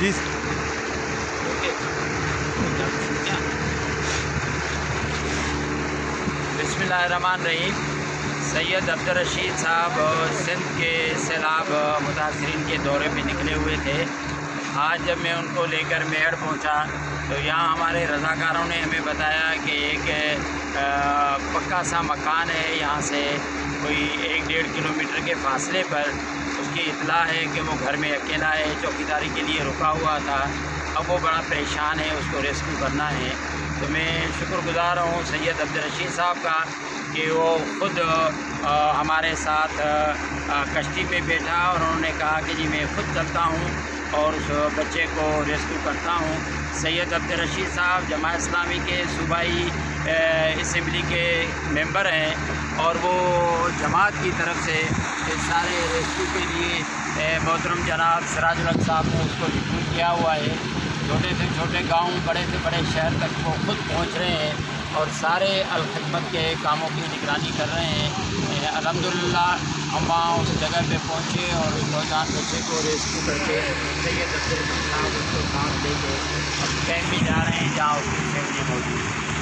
جی بسم اللہ الرحمن الرحیم۔ سید عبدالرشید صاحب سندھ کے سیلاب متاثرین کے دورے پہ نکلے ہوئے تھے۔ آج جب میں ان کو لے کر میڑ پہنچا تو یہاں ہمارے رضاکاروں نے ہمیں بتایا کہ ایک پکا سا مکان ہے، یہاں سے کوئی 1-1.5 کلومیٹر کے فاصلے پر۔ اس کی اطلاع ہے کہ وہ گھر میں اکیلا ہے، چوکیداری کے لیے رکا ہوا تھا، اب وہ بڑا پریشان ہے، اس کو ریسکیو کرنا ہے۔ تو میں شکر گزار ہوں سید عبدالرشید صاحب کا کہ وہ خود ہمارے ساتھ کشتی پہ بیٹھا اور انہوں نے کہا کہ جی میں خود چلتا ہوں اور اس بچے کو ریسکیو کرتا ہوں۔ سید عبدالرشید صاحب جماعت اسلامی کے صوبائی اسمبلی کے ممبر ہیں اور وہ جماعت کی طرف سے سارے ریسکیو کے لیے محترم جناب سراج الحق صاحب نے اس کو ریکروٹ کیا ہوا ہے۔ چھوٹے سے چھوٹے گاؤں، بڑے سے بڑے شہر تک وہ خود پہنچ رہے ہیں اور سارے الخدمت کے کاموں کی نگرانی کر رہے ہیں۔ الحمدللہ ہم وہاں اس جگہ پہ پہنچے اور اس نوجوان بچے کو ریسکیو کر کے سید عبدالرشید صاحب اس کو ساتھ لے کے اب کیمپ بھی جا رہے ہیں جہاں اس کی فیملی موجود ہے۔